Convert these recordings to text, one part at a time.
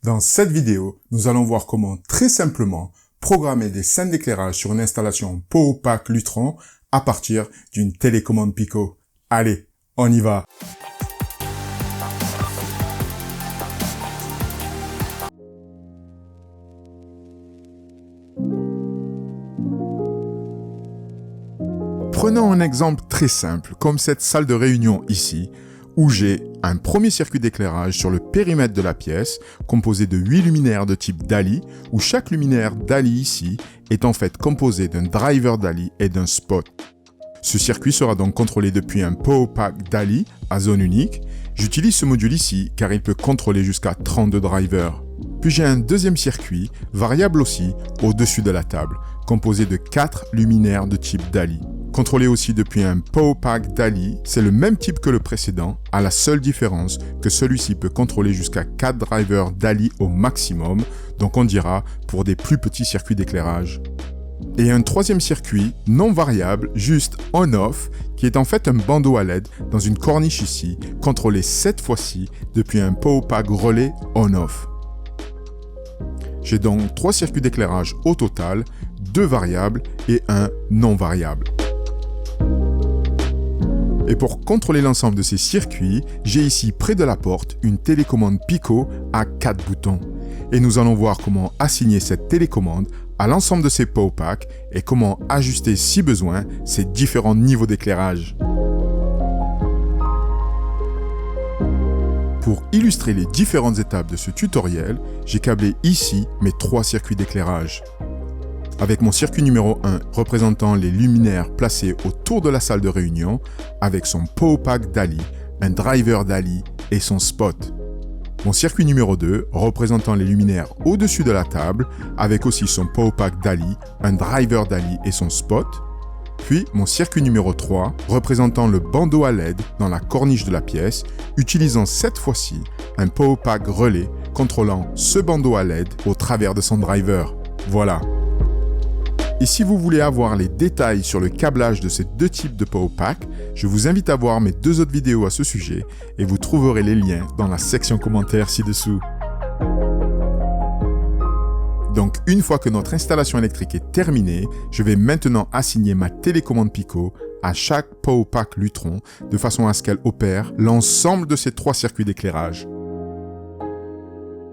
Dans cette vidéo, nous allons voir comment très simplement programmer des scènes d'éclairage sur une installation PowerPack Lutron à partir d'une télécommande Pico. Allez, on y va! Prenons un exemple très simple, comme cette salle de réunion ici, où j'ai un premier circuit d'éclairage sur le périmètre de la pièce, composé de 8 luminaires de type DALI, où chaque luminaire DALI ici est en fait composé d'un driver DALI et d'un spot. Ce circuit sera donc contrôlé depuis un PowerPack DALI à zone unique. J'utilise ce module ici car il peut contrôler jusqu'à 32 drivers. Puis j'ai un deuxième circuit, variable aussi, au-dessus de la table, composé de 4 luminaires de type DALI. Contrôlé aussi depuis un PowerPack DALI, c'est le même type que le précédent, à la seule différence que celui-ci peut contrôler jusqu'à 4 drivers DALI au maximum, donc on dira pour des plus petits circuits d'éclairage. Et un troisième circuit, non variable, juste on-off, qui est en fait un bandeau à LED dans une corniche ici, contrôlé cette fois-ci depuis un PowerPack relais on-off. J'ai donc 3 circuits d'éclairage au total, 2 variables et un non variable. Et pour contrôler l'ensemble de ces circuits, j'ai ici près de la porte une télécommande Pico à 4 boutons. Et nous allons voir comment assigner cette télécommande à l'ensemble de ces PowerPacks et comment ajuster si besoin ces différents niveaux d'éclairage. Pour illustrer les différentes étapes de ce tutoriel, j'ai câblé ici mes 3 circuits d'éclairage. Avec mon circuit numéro 1 représentant les luminaires placés autour de la salle de réunion, avec son PowerPack DALI, un driver DALI et son spot. Mon circuit numéro 2 représentant les luminaires au-dessus de la table, avec aussi son PowerPack DALI, un driver DALI et son spot. Puis mon circuit numéro 3 représentant le bandeau à LED dans la corniche de la pièce, utilisant cette fois-ci un PowerPack relais contrôlant ce bandeau à LED au travers de son driver. Voilà. Et si vous voulez avoir les détails sur le câblage de ces deux types de PowerPack, je vous invite à voir mes 2 autres vidéos à ce sujet et vous trouverez les liens dans la section commentaires ci-dessous. Donc une fois que notre installation électrique est terminée, je vais maintenant assigner ma télécommande Pico à chaque PowerPack Lutron de façon à ce qu'elle opère l'ensemble de ces 3 circuits d'éclairage.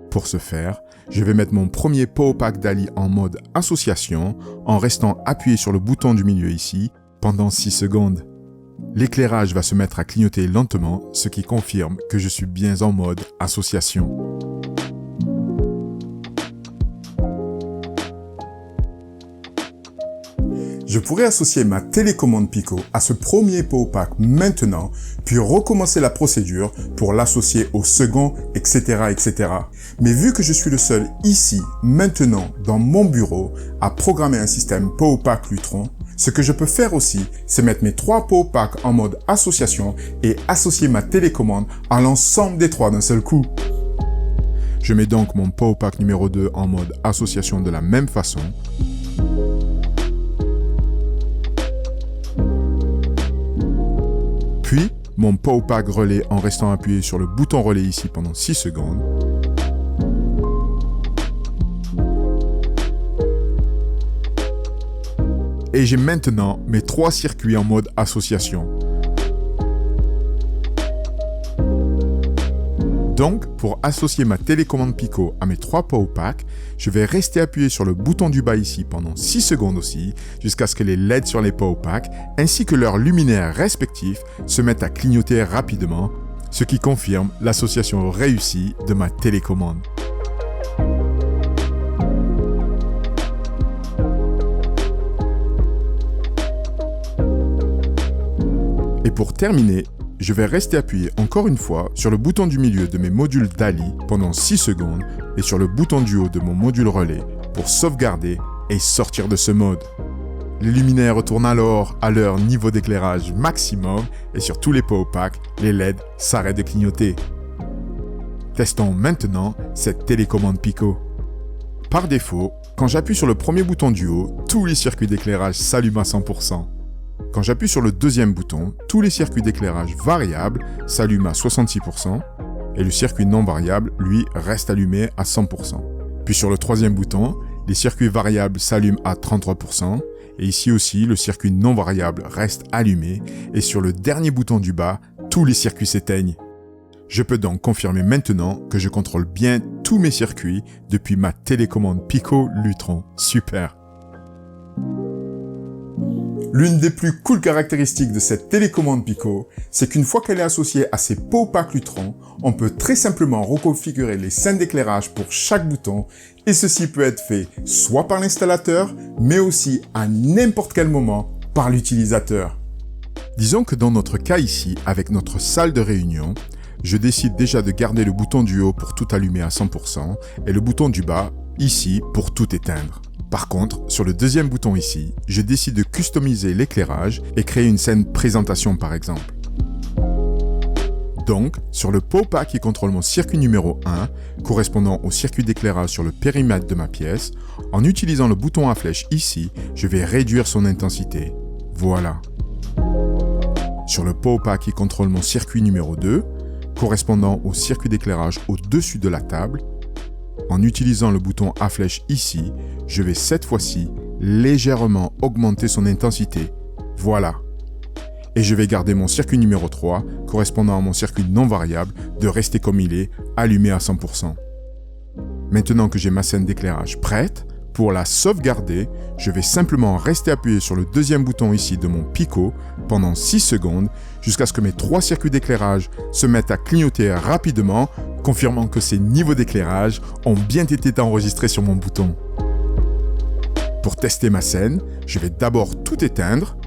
Pour ce faire, je vais mettre mon premier PowerPack DALI en mode association en restant appuyé sur le bouton du milieu ici pendant 6 secondes. L'éclairage va se mettre à clignoter lentement, ce qui confirme que je suis bien en mode association. Je pourrais associer ma télécommande Pico à ce premier PowerPack maintenant, puis recommencer la procédure pour l'associer au second, etc., etc. Mais vu que je suis le seul ici, maintenant, dans mon bureau, à programmer un système PowerPack Lutron, ce que je peux faire aussi, c'est mettre mes 3 PowerPacks en mode association et associer ma télécommande à l'ensemble des 3 d'un seul coup. Je mets donc mon PowerPack numéro 2 en mode association de la même façon. Puis, mon PowerPack relais en restant appuyé sur le bouton relais ici pendant 6 secondes. Et j'ai maintenant mes 3 circuits en mode association. Donc, pour associer ma télécommande Pico à mes 3 PowerPacks, je vais rester appuyé sur le bouton du bas ici pendant 6 secondes aussi, jusqu'à ce que les LED sur les PowerPacks, ainsi que leurs luminaires respectifs, se mettent à clignoter rapidement, ce qui confirme l'association réussie de ma télécommande. Et pour terminer, je vais rester appuyé encore une fois sur le bouton du milieu de mes modules DALI pendant 6 secondes et sur le bouton du haut de mon module relais pour sauvegarder et sortir de ce mode. Les luminaires retournent alors à leur niveau d'éclairage maximum et sur tous les PowerPacks, les LED s'arrêtent de clignoter. Testons maintenant cette télécommande Pico. Par défaut, quand j'appuie sur le premier bouton du haut, tous les circuits d'éclairage s'allument à 100%. Quand j'appuie sur le deuxième bouton, tous les circuits d'éclairage variables s'allument à 66%. et le circuit non variable, lui, reste allumé à 100%. Puis sur le troisième bouton, les circuits variables s'allument à 33%, et ici aussi, le circuit non variable reste allumé, et sur le dernier bouton du bas, tous les circuits s'éteignent. Je peux donc confirmer maintenant que je contrôle bien tous mes circuits depuis ma télécommande Pico Lutron. Super! L'une des plus cool caractéristiques de cette télécommande Pico, c'est qu'une fois qu'elle est associée à ces PowerPack Lutron, on peut très simplement reconfigurer les scènes d'éclairage pour chaque bouton, et ceci peut être fait soit par l'installateur, mais aussi à n'importe quel moment par l'utilisateur. Disons que dans notre cas ici, avec notre salle de réunion, je décide déjà de garder le bouton du haut pour tout allumer à 100% et le bouton du bas, ici, pour tout éteindre. Par contre, sur le deuxième bouton ici, je décide de customiser l'éclairage et créer une scène présentation par exemple. Donc, sur le PowerPack qui contrôle mon circuit numéro 1, correspondant au circuit d'éclairage sur le périmètre de ma pièce, en utilisant le bouton à flèche ici, je vais réduire son intensité. Voilà. Sur le PowerPack qui contrôle mon circuit numéro 2, correspondant au circuit d'éclairage au-dessus de la table, en utilisant le bouton à flèche ici, je vais cette fois-ci légèrement augmenter son intensité. Voilà. Et je vais garder mon circuit numéro 3, correspondant à mon circuit non variable, de rester comme il est, allumé à 100%. Maintenant que j'ai ma scène d'éclairage prête, pour la sauvegarder, je vais simplement rester appuyé sur le deuxième bouton ici de mon Pico pendant 6 secondes jusqu'à ce que mes 3 circuits d'éclairage se mettent à clignoter rapidement, confirmant que ces niveaux d'éclairage ont bien été enregistrés sur mon bouton. Pour tester ma scène, je vais d'abord tout éteindre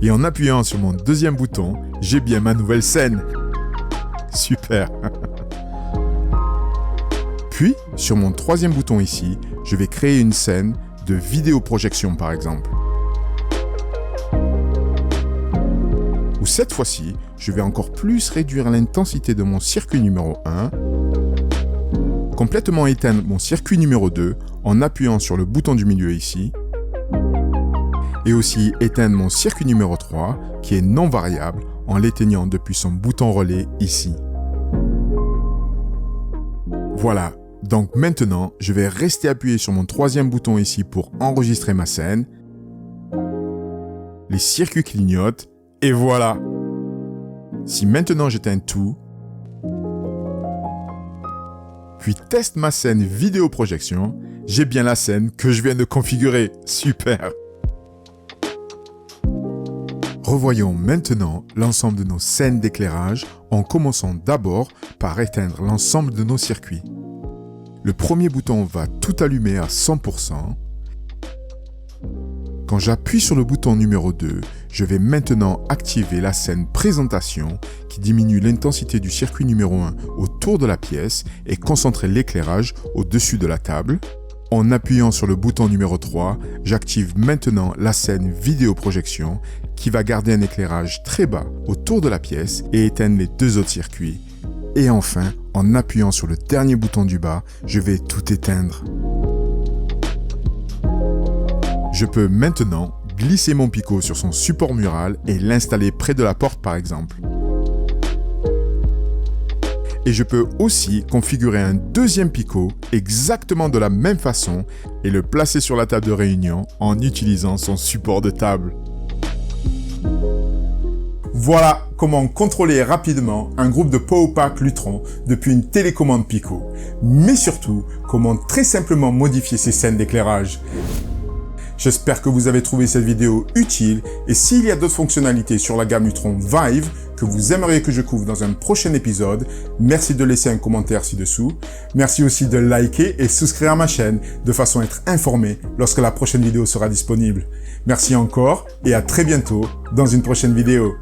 et en appuyant sur mon deuxième bouton, j'ai bien ma nouvelle scène. Super! Puis, sur mon troisième bouton ici, je vais créer une scène de vidéoprojection par exemple. Où cette fois-ci, je vais encore plus réduire l'intensité de mon circuit numéro 1, complètement éteindre mon circuit numéro 2 en appuyant sur le bouton du milieu ici, et aussi éteindre mon circuit numéro 3 qui est non variable en l'éteignant depuis son bouton relais ici. Voilà. Donc maintenant, je vais rester appuyé sur mon troisième bouton ici pour enregistrer ma scène. Les circuits clignotent et voilà. Si maintenant j'éteins tout, puis teste ma scène vidéoprojection, j'ai bien la scène que je viens de configurer. Super! Revoyons maintenant l'ensemble de nos scènes d'éclairage en commençant d'abord par éteindre l'ensemble de nos circuits. Le premier bouton va tout allumer à 100%. Quand j'appuie sur le bouton numéro 2, je vais maintenant activer la scène présentation qui diminue l'intensité du circuit numéro 1 autour de la pièce et concentrer l'éclairage au-dessus de la table. En appuyant sur le bouton numéro 3, j'active maintenant la scène vidéoprojection qui va garder un éclairage très bas autour de la pièce et éteindre les 2 autres circuits. Et enfin, en appuyant sur le dernier bouton du bas, je vais tout éteindre. Je peux maintenant glisser mon Pico sur son support mural et l'installer près de la porte par exemple. Et je peux aussi configurer un deuxième Pico exactement de la même façon et le placer sur la table de réunion en utilisant son support de table. Voilà comment contrôler rapidement un groupe de PowerPack Lutron depuis une télécommande Pico, mais surtout comment très simplement modifier ses scènes d'éclairage. J'espère que vous avez trouvé cette vidéo utile et s'il y a d'autres fonctionnalités sur la gamme Lutron Vive que vous aimeriez que je couvre dans un prochain épisode, merci de laisser un commentaire ci-dessous. Merci aussi de liker et souscrire à ma chaîne de façon à être informé lorsque la prochaine vidéo sera disponible. Merci encore et à très bientôt dans une prochaine vidéo.